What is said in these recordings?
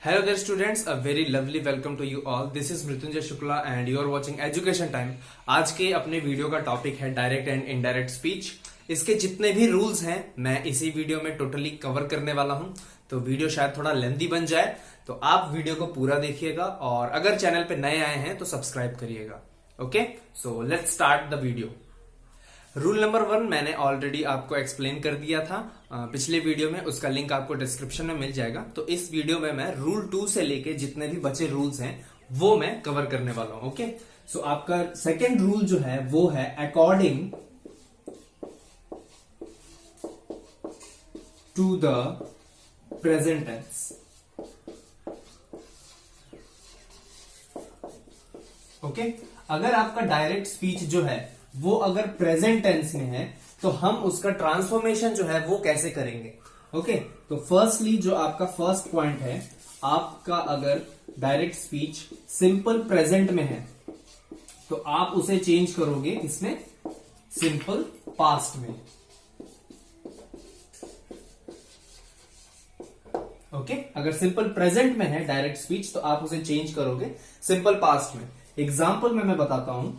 Hello there students, a very lovely welcome to you all. This is Mrityunjay Shukla and you are watching Education Time. आज के अपने video का topic है direct and indirect speech. इसके जितने भी रूल्स हैं मैं इसी वीडियो में टोटली कवर करने वाला हूं, तो वीडियो शायद थोड़ा लेंथी बन जाए, तो आप वीडियो को पूरा देखिएगा और अगर चैनल पे नए आए हैं तो सब्सक्राइब करिएगा। Okay, so let's start the video. Rule number 1 मैंने ऑलरेडी आपको एक्सप्लेन कर दिया था पिछले वीडियो में, उसका लिंक आपको डिस्क्रिप्शन में मिल जाएगा। तो इस वीडियो में मैं रूल 2 से लेके जितने भी बचे रूल्स हैं वो मैं कवर करने वाला हूं। ओके, सो आपका सेकेंड रूल जो है वो है according to the present tense. Okay, अगर आपका डायरेक्ट स्पीच जो है वो अगर प्रेजेंट टेंस में है तो हम उसका ट्रांसफॉर्मेशन जो है वो कैसे करेंगे। ओके, तो फर्स्टली जो आपका फर्स्ट पॉइंट है, आपका अगर डायरेक्ट स्पीच सिंपल प्रेजेंट में है तो आप उसे चेंज करोगे इसमें सिंपल पास्ट में। ओके, अगर सिंपल प्रेजेंट में है डायरेक्ट स्पीच तो आप उसे चेंज करोगे सिंपल पास्ट में। एग्जाम्पल में मैं बताता हूं,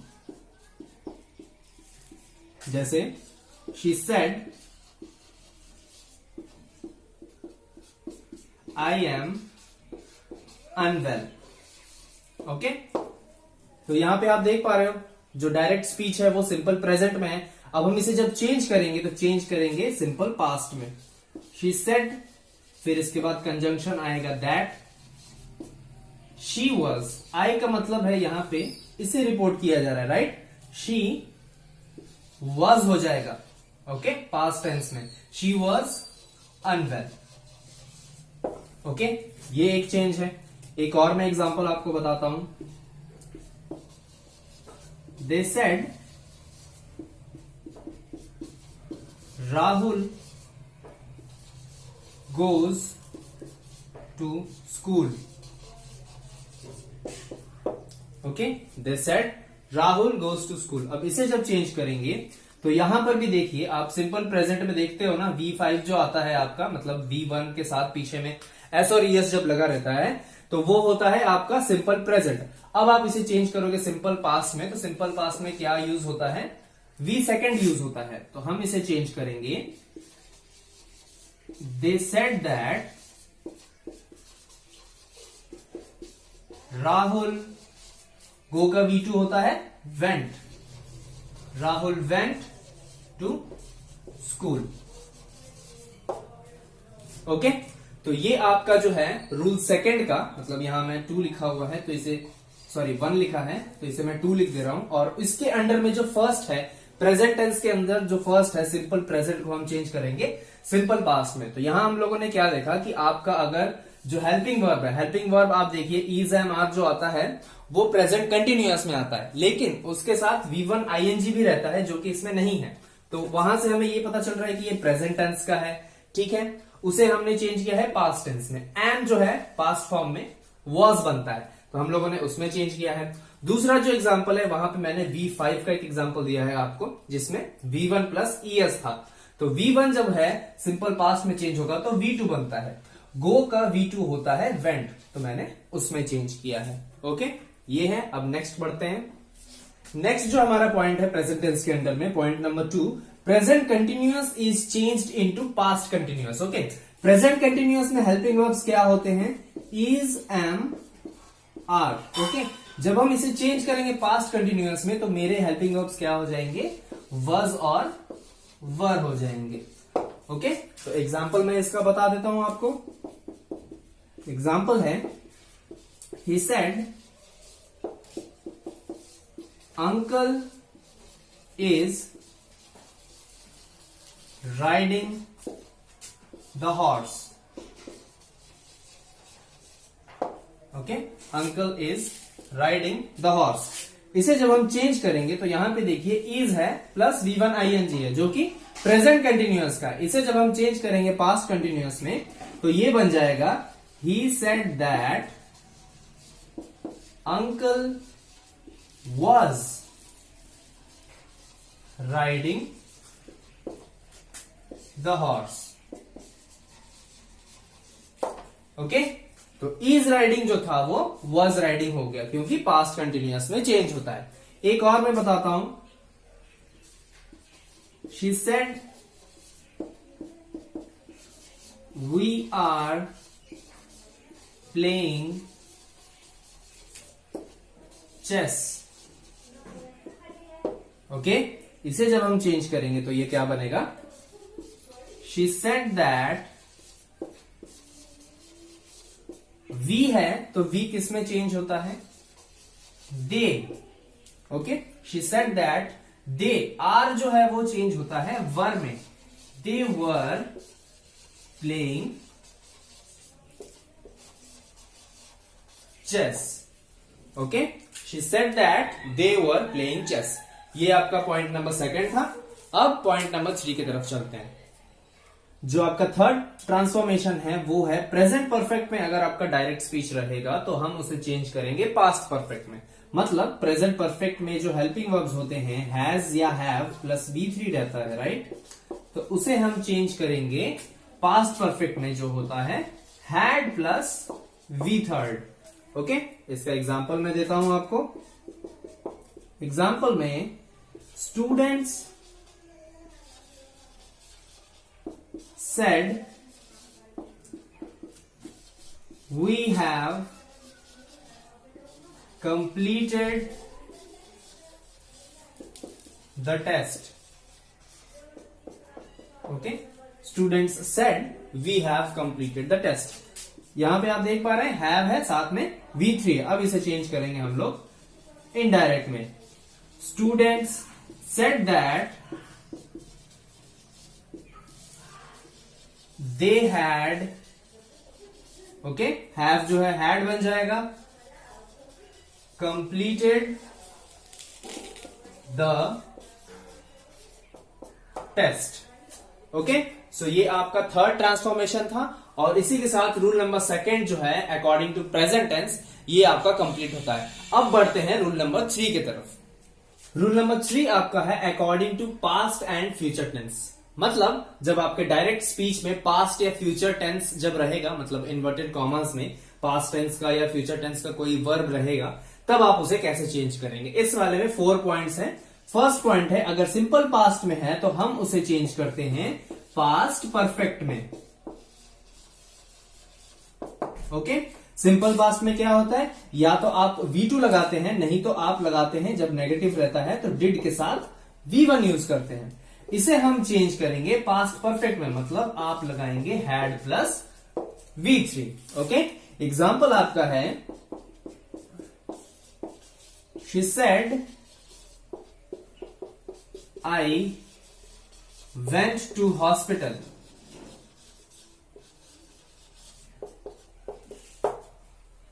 जैसे she said I am unwell. Okay, तो यहां पे आप देख पा रहे हो जो डायरेक्ट स्पीच है वो सिंपल प्रेजेंट में है। अब हम इसे जब चेंज करेंगे तो चेंज करेंगे सिंपल पास्ट में। शी सेड, फिर इसके बाद कंजंक्शन आएगा दैट। शी वॉज, आई का मतलब है यहां पे इसे रिपोर्ट किया जा रहा है, राइट। शी वॉज हो जाएगा, ओके, पास्ट टेंस में। She was unwell. ओके, ये एक चेंज है। एक और मैं एग्जांपल आपको बताता हूं। They said Rahul goes to school. Okay, they said Rahul goes to school. अब इसे जब चेंज करेंगे तो यहां पर भी देखिए, आप सिंपल प्रेजेंट में देखते हो ना, V5 जो आता है आपका, मतलब V1 के साथ पीछे में S और ES जब लगा रहता है तो वो होता है आपका सिंपल प्रेजेंट। अब आप इसे चेंज करोगे सिंपल पास्ट में, तो सिंपल पास्ट में क्या यूज होता है, V सेकेंड यूज होता है। तो हम इसे चेंज करेंगे, they said that Rahul, go का V2 होता है went, Rahul went to school. Okay, तो ये आपका जो है रूल सेकेंड का, मतलब यहां मैं 2 लिखा हुआ है तो इसे, सॉरी 1 लिखा है तो इसे मैं 2 लिख दे रहा हूं। और इसके अंडर में जो फर्स्ट है प्रेजेंट टेंस के अंदर जो फर्स्ट है सिंपल प्रेजेंट को हम चेंज करेंगे सिंपल पास्ट में। तो यहां हम लोगों ने क्या देखा कि आपका अगर जो हेल्पिंग वर्ब है, हेल्पिंग वर्ब आप देखिए इज एम आर जो आता है वो प्रेजेंट कंटिन्यूअस में आता है, लेकिन उसके साथ V1 ING भी रहता है जो कि इसमें नहीं है। तो वहां से हमें ये पता चल रहा है कि ये प्रेजेंट टेंस का है, ठीक है। उसे हमने चेंज किया है पास्ट टेंस में। एंड जो है पास्ट फॉर्म में वॉज बनता है, तो हम लोगों ने उसमें चेंज किया है। दूसरा जो एग्जाम्पल है वहां पे मैंने V5 का एक एग्जाम्पल दिया है आपको, जिसमें V1 प्लस ES था। तो V1 जब है सिंपल पास्ट में चेंज होगा तो V2 बनता है। गो का V2 होता है वेंट, तो मैंने उसमें चेंज किया है। ओके, ये है। अब नेक्स्ट बढ़ते हैं। नेक्स्ट जो हमारा पॉइंट है प्रेजेंट टेंस के अंदर में, point number 2, present continuous is changed into past continuous. Okay, present continuous में हेल्पिंग वर्ब्स क्या होते हैं, इज, एम, आर। ओके, जब हम इसे चेंज करेंगे पास्ट कंटिन्यूअस में तो मेरे हेल्पिंग वर्ब्स क्या हो जाएंगे, वॉज और वर हो जाएंगे। ओके, तो एग्जाम्पल मैं इसका बता देता हूं आपको। एग्जाम्पल है, he said uncle is riding the horse. Okay, uncle is riding the horse. इसे जब हम चेंज करेंगे तो यहां पे देखिए इज है प्लस V1 ING है जो कि प्रेजेंट कंटिन्यूअस का। इसे जब हम चेंज करेंगे पास्ट कंटिन्यूअस में तो ये बन जाएगा, ही said that uncle was riding the horse। Okay, तो इज राइडिंग जो था वो वॉज राइडिंग हो गया, क्योंकि पास्ट कंटिन्यूअस में चेंज होता है। एक और मैं बताता हूं, she said we are playing chess. Okay, इसे जब हम चेंज करेंगे तो ये क्या बनेगा, शी सेड दैट, वी है तो वी किस में चेंज होता है, they. Okay, she said that they, are जो है वो चेंज होता है वर में, they were playing chess. Okay, she said that they were playing chess. ये आपका पॉइंट नंबर 2 था। अब पॉइंट नंबर 3 की तरफ चलते हैं। जो आपका थर्ड ट्रांसफॉर्मेशन है वो है प्रेजेंट परफेक्ट में। अगर आपका डायरेक्ट स्पीच रहेगा तो हम उसे चेंज करेंगे पास्ट परफेक्ट में। मतलब प्रेजेंट परफेक्ट में जो हेल्पिंग वर्ब्स होते हैं हैज या हैव प्लस V3 रहता है, राइट। तो उसे हम चेंज करेंगे पास्ट परफेक्ट में जो होता है हैड प्लस V3। ओके, इसका एग्जांपल मैं देता हूं आपको। एग्जांपल में students said we have completed the test. Okay, students said we have completed the test. यहां पे आप देख पा रहे हैं have है साथ में V3। अब इसे चेंज करेंगे हम लोग इनडायरेक्ट में। Students said that they had, okay, have जो है हैड बन जाएगा, completed the test। ओके, सो ये आपका थर्ड ट्रांसफॉर्मेशन था। और इसी के साथ रूल नंबर 2 जो है अकॉर्डिंग टू प्रेजेंट टेंस, ये आपका कंप्लीट होता है। अब बढ़ते हैं रूल नंबर 3 की तरफ। रूल नंबर 3 आपका है according to past and future tense. मतलब जब आपके डायरेक्ट स्पीच में पास्ट या फ्यूचर टेंस जब रहेगा, मतलब इन्वर्टेड कॉमर्स में पास्ट टेंस का या फ्यूचर टेंस का कोई वर्ब रहेगा, तब आप उसे कैसे चेंज करेंगे। इस वाले में 4 पॉइंट्स हैं। फर्स्ट पॉइंट है, अगर सिंपल पास्ट में है तो हम उसे चेंज करते हैं पास्ट परफेक्ट में। ओके, सिंपल पास्ट में क्या होता है, या तो आप V2 लगाते हैं, नहीं तो आप लगाते हैं जब नेगेटिव रहता है तो डिड के साथ V1 यूज करते हैं। इसे हम चेंज करेंगे पास्ट परफेक्ट में, मतलब आप लगाएंगे had plus V3। Okay, example आपका है she said I went to hospital.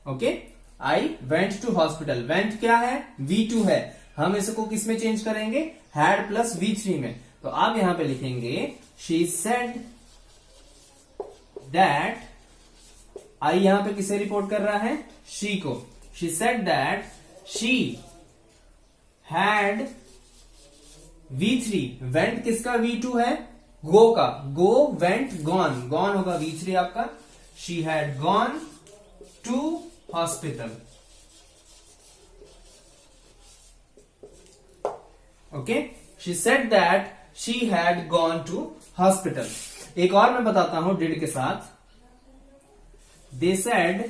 Okay, I went to hospital. Went क्या है, V2 है। हम इसको किस में चेंज करेंगे, हैड प्लस V3 में। तो आप यहां पे लिखेंगे शी सेड दैट, आई यहां पे किसे रिपोर्ट कर रहा है, शी को। She said that she had V3। Went किसका V2 है, गो का। गो वेंट गॉन, गॉन होगा V3 आपका। She had gone to hospital. Okay, she said that she had gone to hospital. एक और मैं बताता हूं डिड के साथ। They said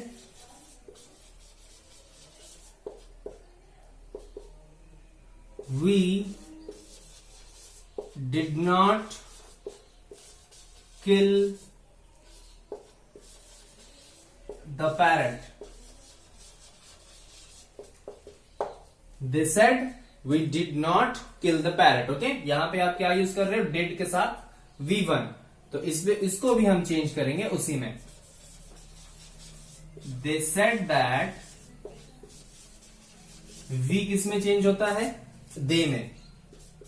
we did not kill the parrot. They said we did not kill the parrot. Okay, यहां पे आप क्या यूज कर रहे हो, डिड के साथ V1। तो इसको भी हम चेंज करेंगे उसी में। दे सेड दैट, V किस में चेंज होता है, दे में।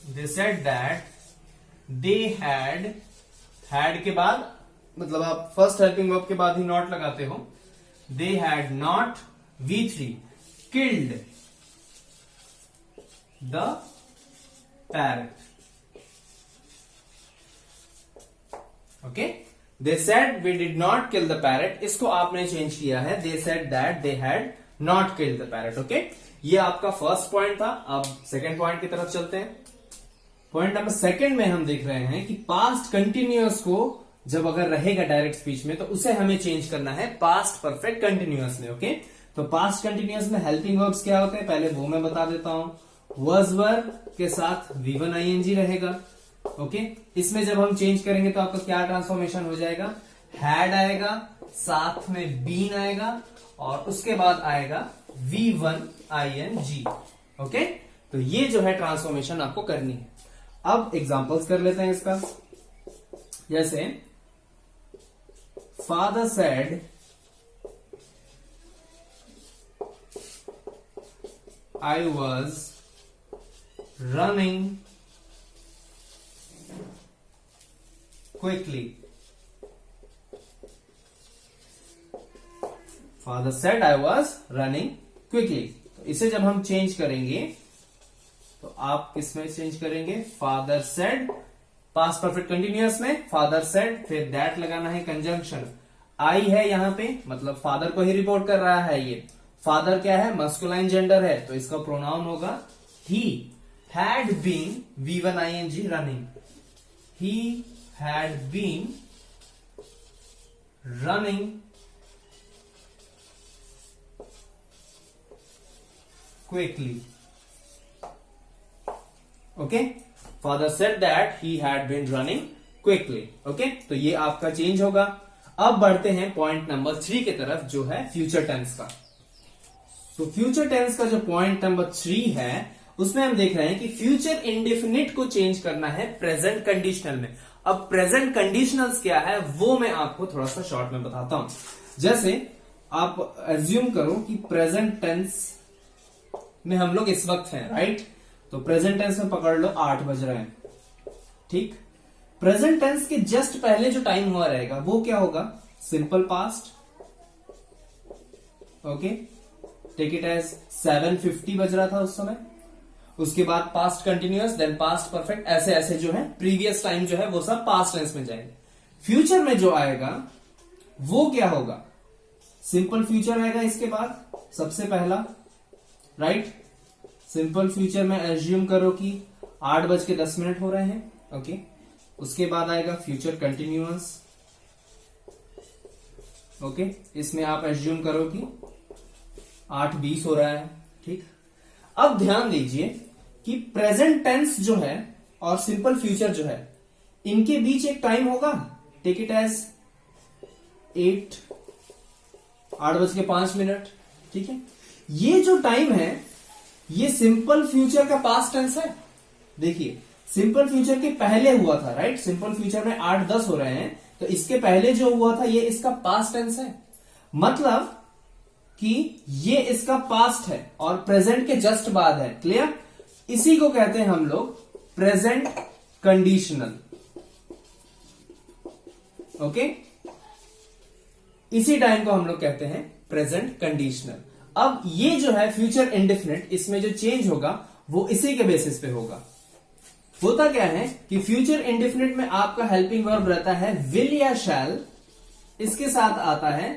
दे सेड दैट दे हैड के बाद, मतलब आप फर्स्ट हेल्पिंग वर्ब के बाद ही नॉट लगाते हो। They had not V3 killed the parrot. Okay, they said we did not kill the parrot, इसको आपने चेंज किया है, they said that they had not killed the parrot. Okay, ये आपका फर्स्ट पॉइंट था। अब सेकंड पॉइंट की तरफ चलते हैं। पॉइंट नंबर सेकंड में हम देख रहे हैं कि पास्ट कंटिन्यूअस को जब अगर रहेगा डायरेक्ट स्पीच में तो उसे हमें चेंज करना है पास्ट परफेक्ट कंटिन्यूअस में। ओके, तो पास्ट कंटिन्यूअस में हेल्पिंग वर्ब्स क्या होते हैं, पहले वो मैं बता देता हूं। was were के साथ V1 ing रहेगा। ओके, इसमें जब हम चेंज करेंगे तो आपका क्या ट्रांसफॉर्मेशन हो जाएगा, had आएगा, साथ में been आएगा और उसके बाद आएगा V1 ing। ओके, तो ये जो है ट्रांसफॉर्मेशन आपको करनी है। अब एग्जांपल्स कर लेते हैं इसका। जैसे father said I was running quickly. Father said I was running quickly. तो इसे जब हम चेंज करेंगे तो आप किसमें चेंज करेंगे, father said past perfect continuous में फादर सेड, फिर दैट लगाना है, कंजंक्शन आई है यहां पे, मतलब फादर को ही रिपोर्ट कर रहा है। ये फादर क्या है, मस्कुलाइन जेंडर है, तो इसका प्रोनाउन होगा he. Had been V1 ing running, he had been running quickly. Okay, father said that he had been running quickly. Okay, तो ये आपका चेंज होगा। अब बढ़ते हैं पॉइंट नंबर 3 की तरफ, जो है फ्यूचर टेंस का। तो फ्यूचर टेंस का जो पॉइंट नंबर 3 है उसमें हम देख रहे हैं कि फ्यूचर इंडेफिनिट को चेंज करना है प्रेजेंट कंडीशनल में। अब प्रेजेंट कंडीशनल्स क्या है वो मैं आपको थोड़ा सा शॉर्ट में बताता हूं। जैसे आप एज्यूम करो कि प्रेजेंट टेंस में हम लोग इस वक्त हैं, राइट। तो प्रेजेंट टेंस में पकड़ लो 8 बज रहे हैं, ठीक। प्रेजेंट टेंस के जस्ट पहले जो टाइम हुआ रहेगा वो क्या होगा, simple past. Okay, take it as 7:50 बज रहा था उस समय। उसके बाद past continuous, then past perfect, ऐसे ऐसे जो है प्रीवियस टाइम जो है वो सब पास्ट टेंस में जाएंगे। फ्यूचर में जो आएगा वो क्या होगा, सिंपल फ्यूचर आएगा इसके बाद सबसे पहला, राइट। सिंपल फ्यूचर में एज्यूम करो कि 8:10 हो रहे हैं। ओके, उसके बाद आएगा फ्यूचर कंटिन्यूअस। ओके, इसमें आप एज्यूम करो कि 8:20 हो रहा है, ठीक। अब ध्यान दीजिए कि प्रेजेंट टेंस जो है और सिंपल फ्यूचर जो है इनके बीच एक टाइम होगा, टेक इट एज 8:05, ठीक है। ये जो टाइम है ये सिंपल फ्यूचर का पास्ट टेंस है। देखिए, सिंपल फ्यूचर के पहले हुआ था, राइट। सिंपल फ्यूचर में 8:10 हो रहे हैं, तो इसके पहले जो हुआ था ये इसका पास्ट टेंस है, मतलब कि ये इसका पास्ट है और प्रेजेंट के जस्ट बाद है। क्लियर, इसी को कहते हैं हम लोग प्रेजेंट कंडीशनल। ओके, इसी टाइम को हम लोग कहते हैं प्रेजेंट कंडीशनल। अब ये जो है फ्यूचर इंडेफिनिट, इसमें जो चेंज होगा वो इसी के बेसिस पे होगा। होता क्या है कि फ्यूचर इंडेफिनिट में आपका हेल्पिंग वर्ब रहता है विल या शैल, इसके साथ आता है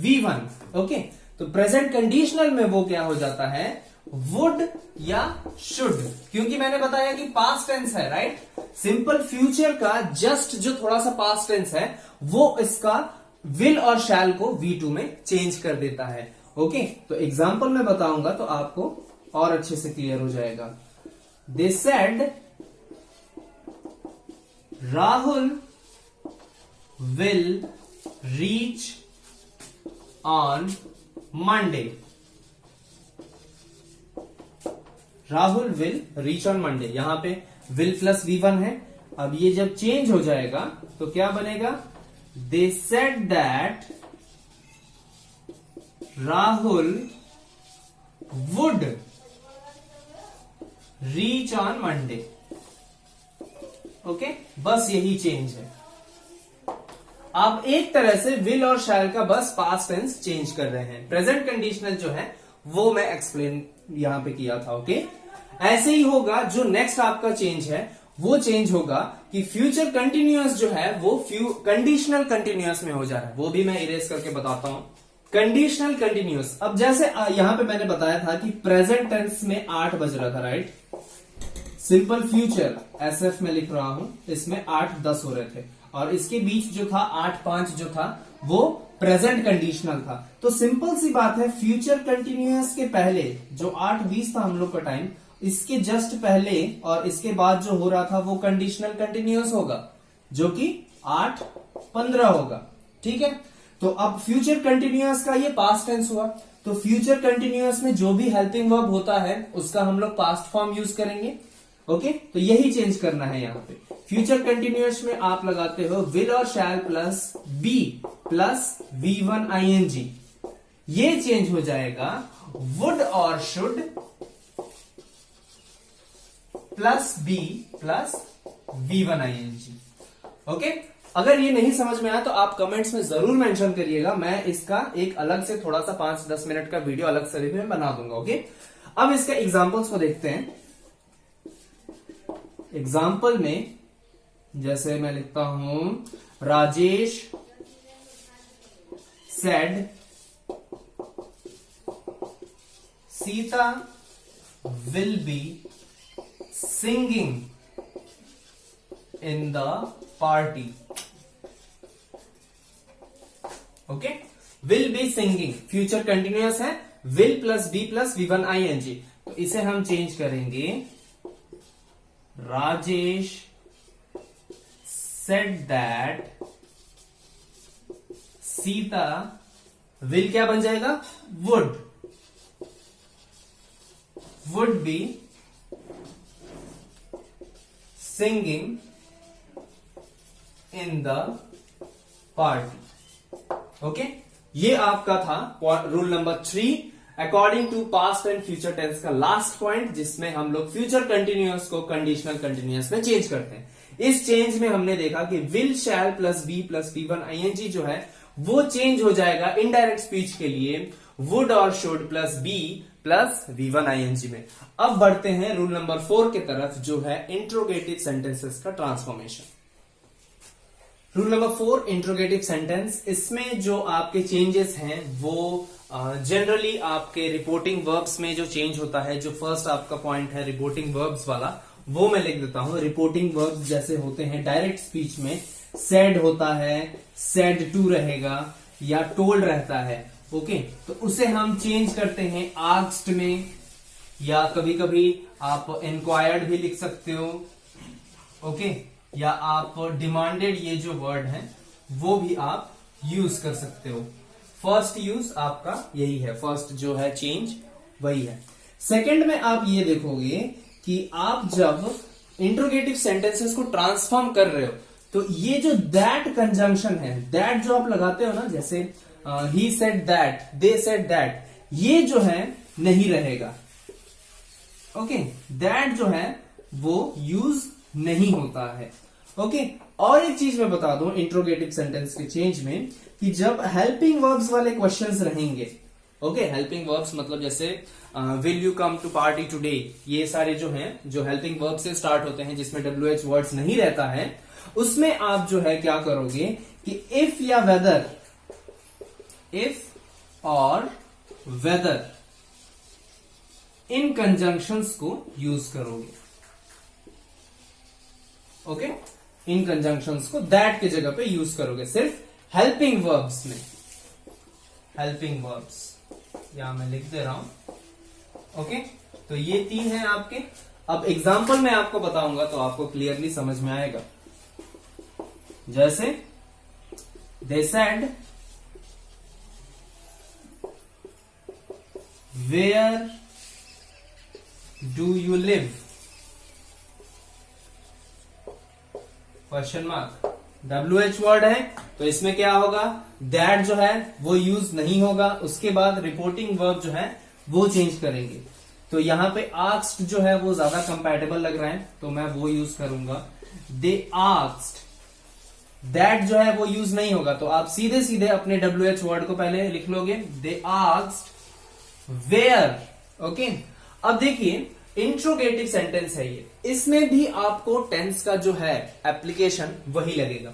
V1। ओके, तो प्रेजेंट कंडीशनल में वो क्या हो जाता है, वुड या शुड, क्योंकि मैंने बताया कि पास्ट टेंस है, राइट। सिंपल फ्यूचर का जस्ट जो थोड़ा सा पास्ट टेंस है वो इसका विल और शैल को V2 में चेंज कर देता है। ओके, तो एग्जाम्पल में बताऊंगा तो आपको और अच्छे से क्लियर हो जाएगा। दे said Rahul will reach on Monday. Rahul will reach on Monday, यहां पे विल प्लस V1 है। अब ये जब चेंज हो जाएगा तो क्या बनेगा, दे said that Rahul would reach on Monday. Okay, बस यही चेंज है। आप एक तरह से विल और शैल का बस पास्ट टेंस चेंज कर रहे हैं। प्रेजेंट कंडीशनल जो है वो मैं एक्सप्लेन यहां पे किया था। ओके, ऐसे ही होगा जो नेक्स्ट आपका चेंज है वो चेंज होगा कि फ्यूचर कंटिन्यूअस जो है वो कंडीशनल कंटिन्यूअस में हो जा रहा है। वो भी मैं इरेज करके बताता हूं। कंडीशनल कंटिन्यूअस, अब जैसे यहां पे मैंने बताया था कि प्रेजेंट टेंस में 8 बज रहा था, राइट। सिंपल फ्यूचर एसएफ में लिख रहा हूं, इसमें 8-10 हो रहे थे, और इसके बीच जो था 8-5 जो था वो प्रेजेंट कंडीशनल था। तो सिंपल सी बात है, फ्यूचर कंटिन्यूअस के पहले जो 8-20 था हम लोग का टाइम, इसके जस्ट पहले और इसके बाद जो हो रहा था वो कंडीशनल कंटिन्यूअस होगा, जो कि 8-15 होगा, ठीक है। तो अब फ्यूचर कंटिन्यूअस का ये पास्ट टेंस हुआ, तो फ्यूचर कंटिन्यूअस में जो भी हेल्पिंग वर्ब होता है उसका हम लोग पास्ट फॉर्म यूज करेंगे। ओके, तो यही चेंज करना है यहाँ पे। फ्यूचर कंटिन्यूअस में आप लगाते हो विल और shall plus be plus V1 ING, ये चेंज हो जाएगा वुड और should plus be plus V1 ING। Okay, अगर ये नहीं समझ में आया तो आप कमेंट्स में जरूर मेंशन करिएगा, मैं इसका एक अलग से थोड़ा सा 5-10 मिनट का वीडियो अलग से भी बना दूंगा। ओके, अब इसका एग्जांपल्स को देखते हैं। एग्जाम्पल में जैसे मैं लिखता हूं, Rajesh said Sita will be singing in the party. Okay, will be singing future continuous है, will plus be plus V1 ING, तो इसे हम चेंज करेंगे, Rajesh said that Sita will क्या बन जाएगा, would be singing in the party। Okay, ये आपका था rule number 3 according to past and future tense का लास्ट पॉइंट, जिसमें हम लोग फ्यूचर कंटिन्यूअस को कंडीशनल कंटिन्यूअस में चेंज करते हैं। इस चेंज में हमने देखा कि will shall plus be plus V1 ING जो है वो चेंज हो जाएगा इनडायरेक्ट स्पीच के लिए वुड और should plus be plus V1 ING में। अब बढ़ते हैं रूल नंबर 4 की तरफ, जो है इंट्रोगेटिव सेंटेंसेस का transformation. Rule number 4 interrogative sentence, इसमें जो आपके चेंजेस हैं वो जनरली आपके रिपोर्टिंग वर्ब्स में जो चेंज होता है, जो फर्स्ट आपका पॉइंट है रिपोर्टिंग वर्ब्स वाला, वो मैं लिख देता हूं। रिपोर्टिंग वर्ब्स जैसे होते हैं डायरेक्ट स्पीच में, सेड होता है, सेड टू रहेगा या टोल्ड रहता है। ओके, तो उसे हम चेंज करते हैं आस्क्ड में, या कभी कभी आप इंक्वायर्ड भी लिख सकते हो। ओके, या आप डिमांडेड, ये जो वर्ड है वो भी आप यूज कर सकते हो। फर्स्ट यूज आपका यही है, फर्स्ट जो है चेंज वही है। सेकंड में आप ये देखोगे कि आप जब इंट्रोगेटिव सेंटेंसेस को ट्रांसफॉर्म कर रहे हो तो ये जो दैट कंजंक्शन है, दैट जो आप लगाते हो ना, जैसे ही said that, they said that, ये जो है नहीं रहेगा। ओके, दैट जो है वो यूज नहीं होता है। ओके, और एक चीज मैं बता दूं इंट्रोगेटिव सेंटेंस के चेंज में, कि जब हेल्पिंग वर्ब्स वाले क्वेश्चंस रहेंगे, ओके, हेल्पिंग वर्ब्स मतलब जैसे will you come to party today, ये सारे जो हैं जो हेल्पिंग वर्ब से स्टार्ट होते हैं, जिसमें WH वर्ड्स नहीं रहता है, उसमें आप जो है क्या करोगे कि इफ या वेदर, इफ और वेदर इन कंजंक्शंस को यूज करोगे। ओके, इन कंजंक्शंस को दैट की जगह पे यूज करोगे सिर्फ हेल्पिंग वर्ब्स में। हेल्पिंग वर्ब्स यहां मैं लिख दे रहा हूं। ओके, तो ये 3 हैं आपके। अब एग्जाम्पल मैं आपको बताऊंगा तो आपको क्लियरली समझ में आएगा। जैसे they said where do you live, question mark, WH word है तो इसमें क्या होगा, दैट जो है वो यूज नहीं होगा। उसके बाद रिपोर्टिंग वर्ब जो है वो चेंज करेंगे। तो यहां पे आस्क्ड जो है वो ज्यादा कंपैटिबल लग रहा है तो मैं वो यूज करूंगा। दे आस्क्ड, दैट जो है वो यूज नहीं होगा, तो आप सीधे सीधे अपने WH वर्ड को पहले लिख लोगे, दे आस्क्ड वेयर। ओके, अब देखिए इंट्रोगेटिव सेंटेंस है ये, इसमें भी आपको टेंस का जो है एप्लीकेशन वही लगेगा।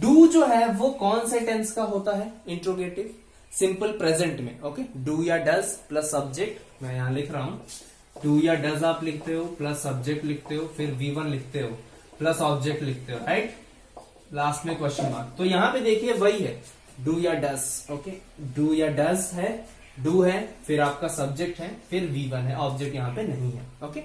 डू जो है वो कौन से टेंस का होता है? इंट्रोगेटिव, सिंपल प्रेजेंट में। ओके, डू या डज प्लस सब्जेक्ट, मैं यहां लिख रहा हूं, डू या डज आप लिखते हो प्लस सब्जेक्ट लिखते हो, फिर V1 लिखते हो प्लस ऑब्जेक्ट लिखते हो, राइट, लास्ट में क्वेश्चन मार्क। तो यहां पे देखिए वही है, डू या डज। ओके, डू या डज है, डू है, फिर आपका सब्जेक्ट है, फिर V1 है, ऑब्जेक्ट यहां पे नहीं है। ओके,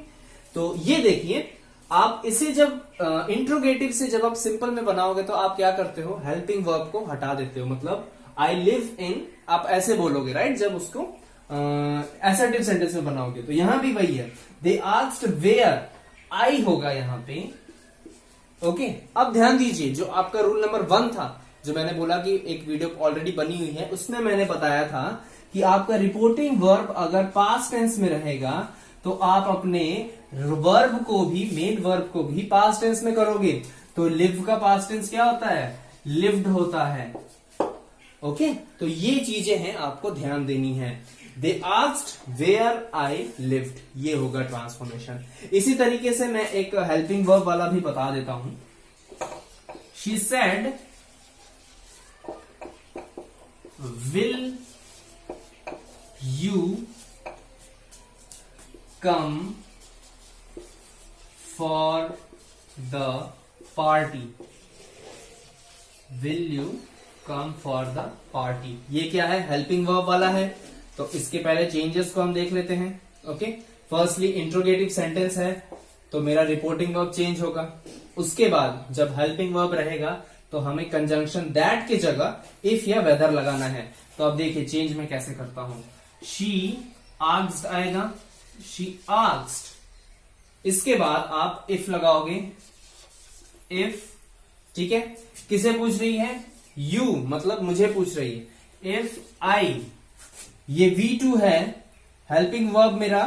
तो ये देखिए, आप इसे जब इंट्रोगेटिव से जब आप सिंपल में बनाओगे तो आप क्या करते हो, हेल्पिंग वर्ब को हटा देते हो, मतलब आई लिव इन आप ऐसे बोलोगे, राइट, जब उसको असर्टिव सेंटेंस में बनाओगे। तो यहां भी वही है, दे आस्क्ड वेयर, आई होगा यहां पे। ओके, अब ध्यान दीजिए, जो आपका रूल नंबर 1 था, जो मैंने बोला कि एक वीडियो ऑलरेडी बनी हुई है, उसमें मैंने बताया था कि आपका रिपोर्टिंग वर्ब अगर पास्ट टेंस में रहेगा तो आप अपने वर्ब को भी, मेन वर्ब को भी पास्ट टेंस में करोगे। तो लिव का पास्ट टेंस क्या होता है? लिव्ड होता है। ओके, तो ये चीजें हैं, आपको ध्यान देनी है। They asked where I lived, ये होगा ट्रांसफॉर्मेशन। इसी तरीके से मैं एक हेल्पिंग वर्ब वाला भी बता देता हूं। She said will you come for the party, will you come for the party, ये क्या है? हेल्पिंग वर्ब वाला है। तो इसके पहले चेंजेस को हम देख लेते हैं। ओके, फर्स्टली इंट्रोगेटिव सेंटेंस है तो मेरा रिपोर्टिंग वर्ब चेंज होगा। उसके बाद जब हेल्पिंग वर्ब रहेगा तो हमें कंजंक्शन दैट की जगह इफ या वेदर लगाना है। तो अब देखिए चेंज मैं कैसे करता हूं। शी आस्क्ड आएगा, शी आस्क्ड, इसके बाद आप इफ लगाओगे, इफ, ठीक है, किसे पूछ रही है? यू, मतलब मुझे पूछ रही है। इफ आई, ये V2 है, हेल्पिंग वर्ब मेरा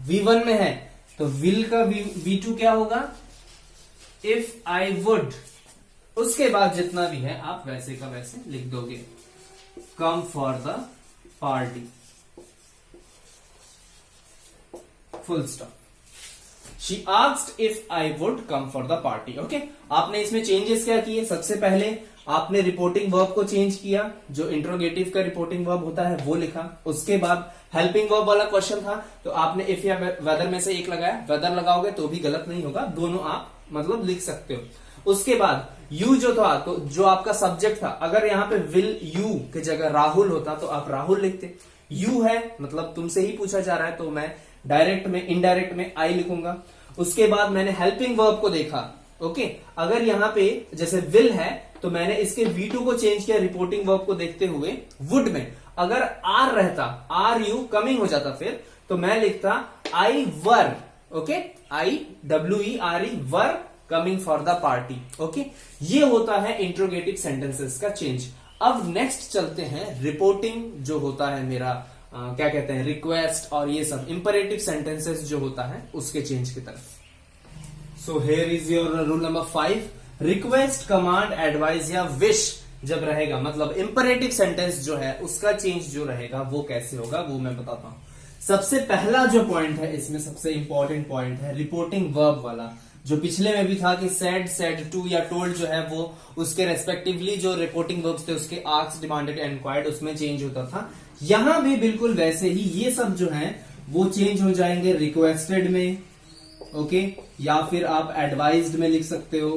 V1 में है, तो विल का V2 क्या होगा? If I would. उसके बाद जितना भी है आप वैसे का वैसे लिख दोगे, come for the party, full stop. She asked if I would come for the party. Okay, आपने इसमें चेंजेस क्या किए? सबसे पहले आपने रिपोर्टिंग वर्ब को चेंज किया, जो इंट्रोगेटिव का रिपोर्टिंग वर्ब होता है वो लिखा। उसके बाद हेल्पिंग वर्ब वाला क्वेश्चन था तो आपने इफ या वेदर में से एक लगाया। वेदर लगाओगे तो भी गलत नहीं होगा, दोनों आप मतलब लिख सकते हो। उसके बाद यू जो था, तो जो आपका सब्जेक्ट था, अगर यहाँ पे विल यू की जगह राहुल होता तो आप राहुल लिखते। यू है मतलब तुमसे ही पूछा जा रहा है, तो मैं डायरेक्ट में, इनडायरेक्ट में आई लिखूंगा। उसके बाद मैंने हेल्पिंग वर्ब को देखा। ओके, अगर यहाँ पे जैसे विल है तो मैंने इसके V2 को चेंज किया रिपोर्टिंग वर्ब को देखते हुए वुड में। अगर आर रहता, आर यू कमिंग हो जाता फिर, तो मैं लिखता I were. Okay, IWERE, were coming for the party. Okay, ये होता है इंट्रोगेटिव सेंटेंसेस का चेंज। अब नेक्स्ट चलते हैं रिपोर्टिंग जो होता है मेरा क्या कहते हैं, रिक्वेस्ट और ये सब इंपरेटिव सेंटेंसेस जो होता है उसके चेंज की तरफ। So here is your rule number 5। Request, command, advice या विश जब रहेगा, मतलब इंपरेटिव सेंटेंस जो है उसका चेंज जो रहेगा वो कैसे होगा वो मैं बताता हूं। सबसे पहला जो पॉइंट है इसमें, सबसे इंपॉर्टेंट पॉइंट है रिपोर्टिंग वर्ब वाला, जो पिछले में भी था कि सेड, सेड टू या टोल्ड जो है वो उसके रेस्पेक्टिवली जो रिपोर्टिंग वर्ब्स थे उसके आस्क्ड, डिमांडेड, एनक्वायर्ड उसमें चेंज होता था। यहां भी बिल्कुल वैसे ही ये सब जो है वो चेंज हो जाएंगे रिक्वेस्टेड में। ओके, या फिर आप एडवाइज्ड में लिख सकते हो।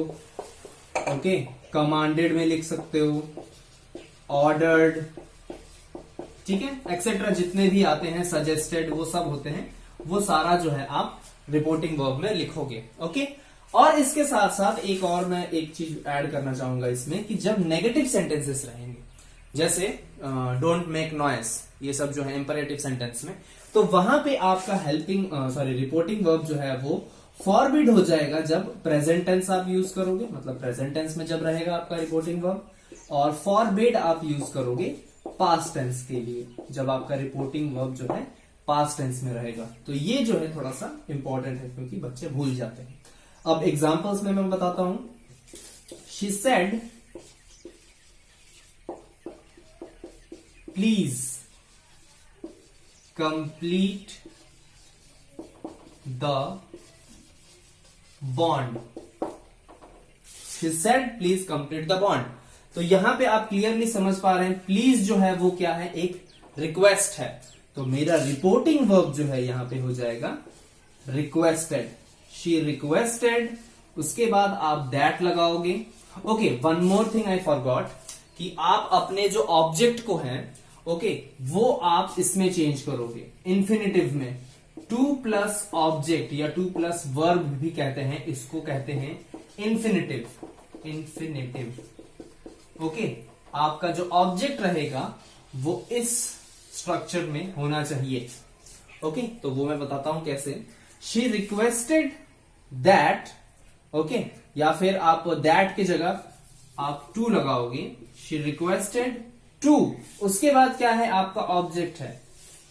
ओके, कमांडेड में लिख सकते हो, ऑर्डर्ड, ठीक है, एक्सेट्रा जितने भी आते हैं, सजेस्टेड, वो सब होते हैं, वो सारा जो है आप रिपोर्टिंग वर्ब में लिखोगे। ओके, और इसके साथ साथ एक और मैं एक चीज ऐड करना चाहूंगा इसमें कि जब नेगेटिव सेंटेंसेस रहेंगे, जैसे डोंट मेक नॉइस, ये सब जो है इंपरेटिव सेंटेंस में, तो वहां पे आपका रिपोर्टिंग वर्ब जो है वो फॉरबिड हो जाएगा जब प्रेजेंट टेंस आप यूज करोगे, मतलब प्रेजेंट टेंस में जब रहेगा आपका रिपोर्टिंग वर्ब, और फॉरबिड आप यूज करोगे पास्ट टेंस के लिए जब आपका रिपोर्टिंग वर्ब जो है पास्ट टेंस में रहेगा। तो ये जो है थोड़ा सा इंपॉर्टेंट है क्योंकि बच्चे भूल जाते हैं। अब एग्जांपल्स में मैं बताता हूं। She said please complete the bond. She said please complete the bond. तो यहां पे आप क्लियरली समझ पा रहे हैं, प्लीज जो है वो क्या है, एक रिक्वेस्ट है। तो मेरा रिपोर्टिंग वर्ब जो है यहां पे हो जाएगा रिक्वेस्टेड। शी रिक्वेस्टेड, उसके बाद आप दैट लगाओगे। Okay, one more thing I forgot, कि आप अपने जो ऑब्जेक्ट को है, ओके, वो आप इसमें चेंज करोगे इन्फिनेटिव में। टू प्लस ऑब्जेक्ट या टू प्लस वर्ब भी कहते हैं, इसको कहते हैं इन्फिनेटिव। इन्फिनेटिव, ओके, आपका जो ऑब्जेक्ट रहेगा वो इस स्ट्रक्चर में होना चाहिए। ओके, तो वो मैं बताता हूं कैसे। शी रिक्वेस्टेड दैट, ओके, या फिर आप दैट की जगह आप टू लगाओगे। शी रिक्वेस्टेड टू, उसके बाद क्या है, आपका ऑब्जेक्ट है।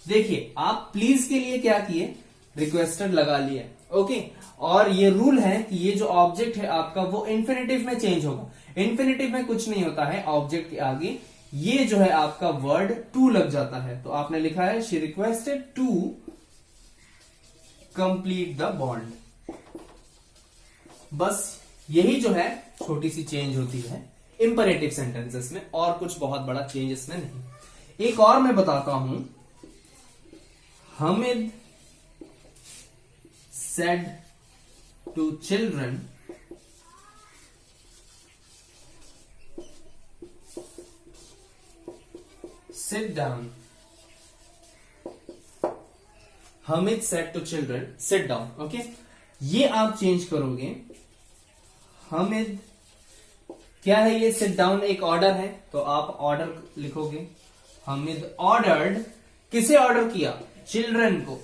देखिए, आप प्लीज के लिए क्या किए, रिक्वेस्टेड लगा लिए। ओके, और ये रूल है कि ये जो ऑब्जेक्ट है आपका वो इन्फिनेटिव में चेंज होगा। इन्फिनेटिव में कुछ नहीं होता है, ऑब्जेक्ट के आगे ये जो है आपका वर्ड टू लग जाता है। तो आपने लिखा है she requested to complete the bond. बस यही जो है छोटी सी चेंज होती है इंपरेटिव सेंटेंसेस में, और कुछ बहुत बड़ा चेंज इसमें नहीं। एक और मैं बताता हूं, Hamid said to children sit down। Hamid said to children sit down। Okay, ये आप चेंज करोगे। हामिद क्या है, ये सिट डाउन एक ऑर्डर है, तो आप ऑर्डर लिखोगे। हामिद ऑर्डर्ड, किसे ऑर्डर किया, चिल्ड्रन को।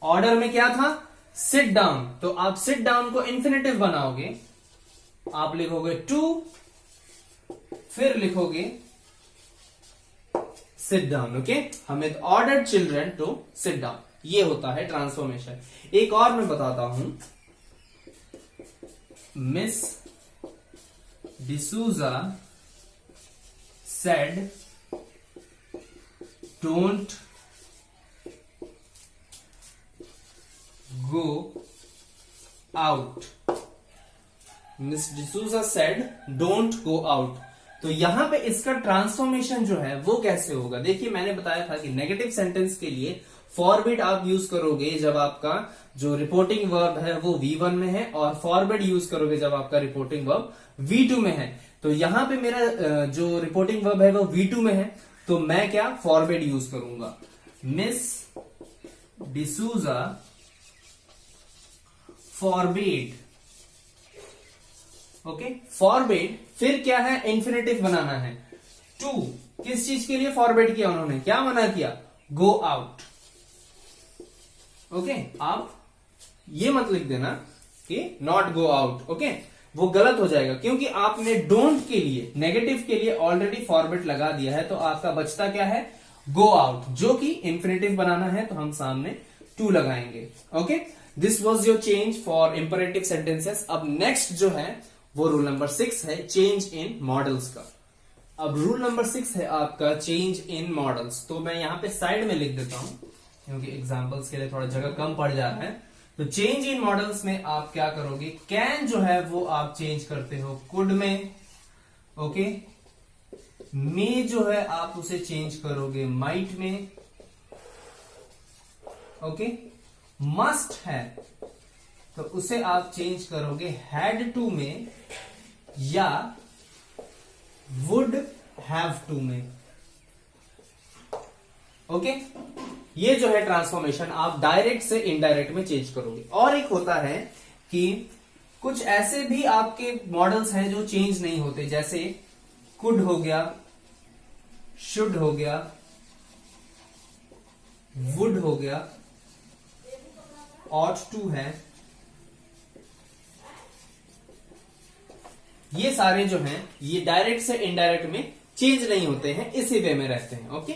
ऑर्डर में क्या था, सिट डाउन, तो आप सिट डाउन को इन्फिनेटिव बनाओगे। आप लिखोगे टू, फिर लिखोगे sit down. Okay, Hamid ordered children to sit down, ये होता है ट्रांसफॉर्मेशन। एक और मैं बताता हूं, miss D'Souza said don't go out. Miss D'Souza said don't go out. तो यहां पे इसका ट्रांसफॉर्मेशन जो है वो कैसे होगा, देखिए मैंने बताया था कि नेगेटिव सेंटेंस के लिए फॉरबिड आप यूज करोगे जब आपका जो रिपोर्टिंग वर्ब है वो V1 में है, और फॉरबिड यूज करोगे जब आपका रिपोर्टिंग वर्ब V2 में है। तो यहां पे मेरा जो रिपोर्टिंग वर्ब है वो V2 में है, तो मैं क्या फॉरबिड यूज करूंगा। Miss D'Souza forbid. Okay, forbid, फिर क्या है, इन्फिनेटिव बनाना है। टू, किस चीज के लिए फॉरबिड किया उन्होंने, क्या मना किया, गो आउट। ओके, आप ये मत लिख देना कि नॉट गो आउट। ओके, वो गलत हो जाएगा, क्योंकि आपने डोंट के लिए, नेगेटिव के लिए ऑलरेडी फॉरबिड लगा दिया है। तो आपका बचता क्या है, गो आउट, जो कि इन्फिनेटिव बनाना है, तो हम सामने टू लगाएंगे। Okay, this was your change for imperative sentences. अब नेक्स्ट जो है वो रूल नंबर 6 है, चेंज इन मॉडल्स का। अब रूल नंबर 6 है आपका चेंज इन मॉडल्स। तो मैं यहां पे साइड में लिख देता हूं, क्योंकि एग्जाम्पल्स के लिए थोड़ा जगह कम पड़ जा रहा है। तो चेंज इन मॉडल्स में आप क्या करोगे, कैन जो है वो आप चेंज करते हो कुड में। ओके, मे जो है आप उसे चेंज करोगे माइट में। ओके, मस्ट है तो उसे आप चेंज करोगे हैड टू में या वुड हैव टू में। ओके, ये जो है ट्रांसफॉर्मेशन आप डायरेक्ट से इनडायरेक्ट में चेंज करोगे। और एक होता है कि कुछ ऐसे भी आपके मॉडल्स हैं जो चेंज नहीं होते, जैसे कुड हो गया, शुड हो गया, वुड हो गया, ऑट टू है। ये सारे जो हैं ये डायरेक्ट से इनडायरेक्ट में चेंज नहीं होते हैं, इसी वे में रहते हैं। ओके,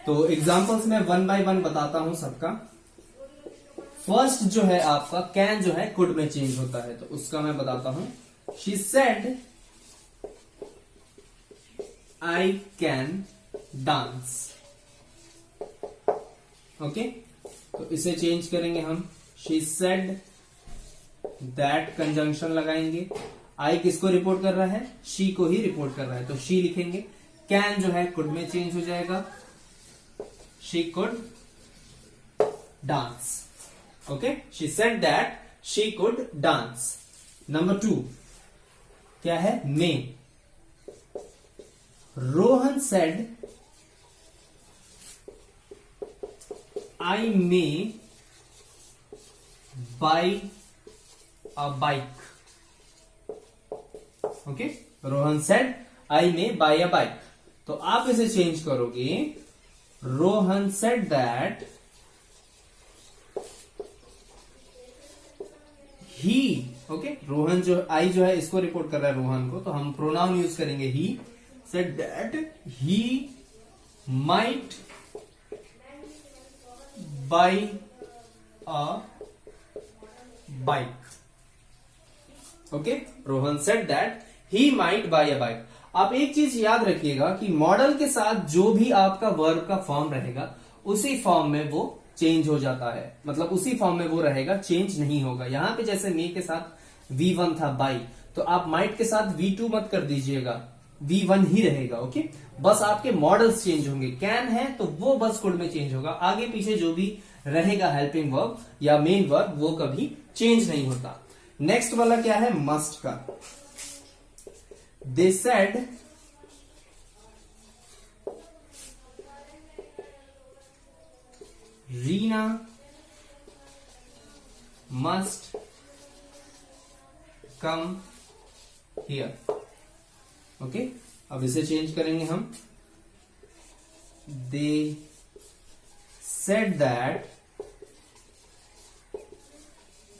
तो एग्जांपल्स में वन बाय वन बताता हूं सबका। फर्स्ट जो है आपका कैन जो है कुड में चेंज होता है, तो उसका मैं बताता हूं। She said I can dance. Okay, तो इसे चेंज करेंगे हम, शी सेड दैट, कंजंक्शन लगाएंगे। आई किसको रिपोर्ट कर रहा है, शी को ही रिपोर्ट कर रहा है, तो शी लिखेंगे। कैन जो है कुड में चेंज हो जाएगा, she could dance. Okay, she said that she could dance. Number 2 क्या है, may. Rohan said I may buy a bike. Okay, Rohan said I may buy a bike, तो आप इसे चेंज करोगे, Rohan said that he. Okay, Rohan जो I जो है इसको रिपोर्ट कर रहा है रोहन को, तो हम प्रोनाउन यूज करेंगे he. Said that he might buy a bike. Okay, Rohan said that he might buy a bike. आप एक चीज याद रखिएगा कि मॉडल के साथ जो भी आपका वर्ब का फॉर्म रहेगा उसी फॉर्म में वो चेंज हो जाता है, मतलब उसी फॉर्म में वो रहेगा, चेंज नहीं होगा। यहां पे जैसे मे के साथ V1 था बाई, तो आप माइट के साथ V2 मत कर दीजिएगा, V1 ही रहेगा। ओके, बस आपके मॉडल्स चेंज होंगे। कैन है तो वो बस कुड में चेंज होगा, आगे पीछे जो भी रहेगा हेल्पिंग वर्ब या मेन वर्ब वो कभी चेंज नहीं होता। नेक्स्ट वाला क्या है, मस्ट का। They said Reena must come here. Okay, अब इसे चेंज करेंगे हम, दे सेड दैट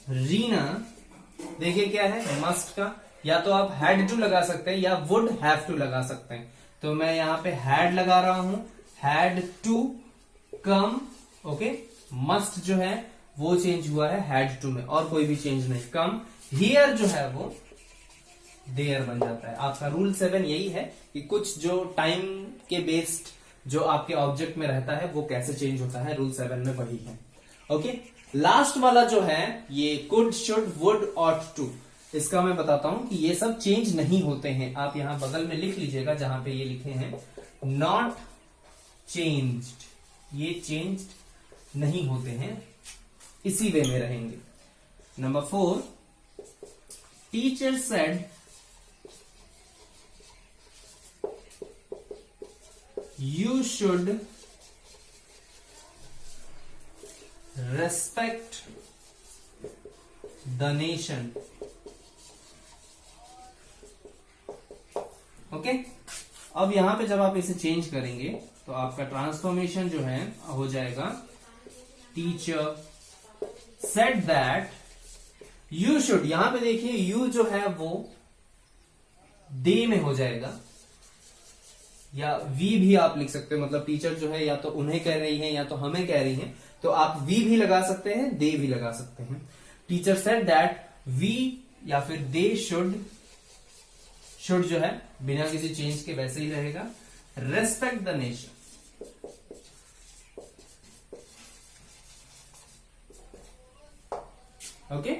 रीना। देखिए क्या है, मस्ट का या तो आप हैड टू लगा सकते हैं या वुड हैव टू लगा सकते हैं, तो मैं यहां पे हैड लगा रहा हूं, had to come. Okay, must जो है वो चेंज हुआ है हैड टू में, और कोई भी चेंज नहीं। कम हियर जो है वो देयर बन जाता है। आपका रूल 7 यही है कि कुछ जो टाइम के बेस्ड जो आपके ऑब्जेक्ट में रहता है वो कैसे चेंज होता है, रूल 7 में वही है। ओके, लास्ट वाला जो है ये could, should, would, ought to, इसका मैं बताता हूं कि ये सब चेंज नहीं होते हैं। आप यहां बगल में लिख लीजिएगा जहां पे ये लिखे हैं नॉट चेंज्ड, ये चेंज्ड नहीं होते हैं, इसी वे में रहेंगे। Number 4, teacher said you should respect the nation. Okay, अब यहां पे जब आप इसे चेंज करेंगे तो आपका ट्रांसफॉर्मेशन जो है हो जाएगा, teacher said that you should. यहां पे देखिए यू जो है वो दे में हो जाएगा, या वी भी आप लिख सकते हैं, मतलब टीचर जो है या तो उन्हें कह रही है या तो हमें कह रही है, तो आप वी भी लगा सकते हैं, दे भी लगा सकते हैं। टीचर सेड दैट वी या फिर दे शुड, शुड जो है बिना किसी चेंज के वैसे ही रहेगा, respect the nation. Okay,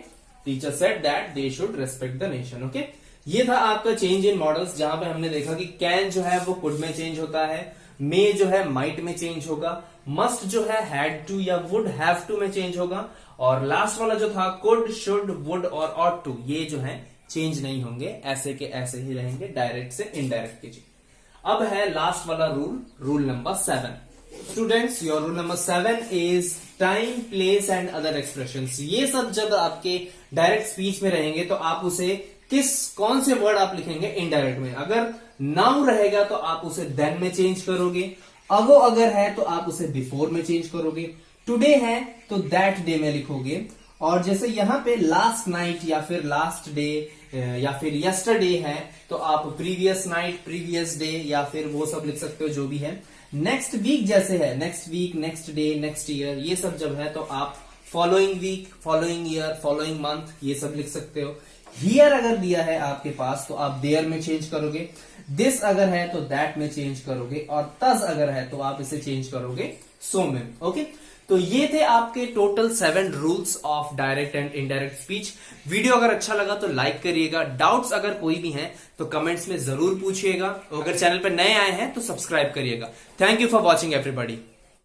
teacher said that they should respect the nation. Okay, ये था आपका चेंज इन मॉडल्स, जहां पे हमने देखा कि कैन जो है वो कुड में चेंज होता है, मे जो है माइट में चेंज होगा, मस्ट जो है हैड टू या वुड हैव टू में चेंज होगा, और लास्ट वाला जो था कुड, शुड, वुड और ऑट टू, ये जो है चेंज नहीं होंगे, ऐसे के ऐसे ही रहेंगे, डायरेक्ट से इनडायरेक्ट कीजिए। अब है लास्ट वाला rule, rule number 7। Students, your rule number 7 is time, place and other expressions. ये सब जब आपके डायरेक्ट स्पीच में रहेंगे तो आप उसे कौन से वर्ड आप लिखेंगे इनडायरेक्ट में। अगर नाउ रहेगा तो आप उसे देन में चेंज करोगे, अगो अगर है तो आप उसे बिफोर में चेंज करोगे, टुडे है तो दैट डे में लिखोगे, और जैसे यहां पे लास्ट नाइट या फिर लास्ट डे या फिर यस्टरडे है तो आप प्रीवियस नाइट, प्रीवियस डे या फिर वो सब लिख सकते हो जो भी है। नेक्स्ट वीक जैसे है, next week, next day, next year, ये सब जब है तो आप following week, following year, following month, ये सब लिख सकते हो। हियर अगर दिया है आपके पास तो आप देयर में चेंज करोगे, दिस अगर है तो दैट में चेंज करोगे, और तस अगर है तो आप इसे चेंज करोगे सो में। ओके, तो ये थे आपके total 7 rules of direct and indirect speech. Video अगर अच्छा लगा तो लाइक करिएगा, डाउट्स अगर कोई भी हैं तो कमेंट्स में जरूर पूछिएगा, अगर चैनल पर नए आए हैं तो सब्सक्राइब करिएगा। Thank you for watching everybody.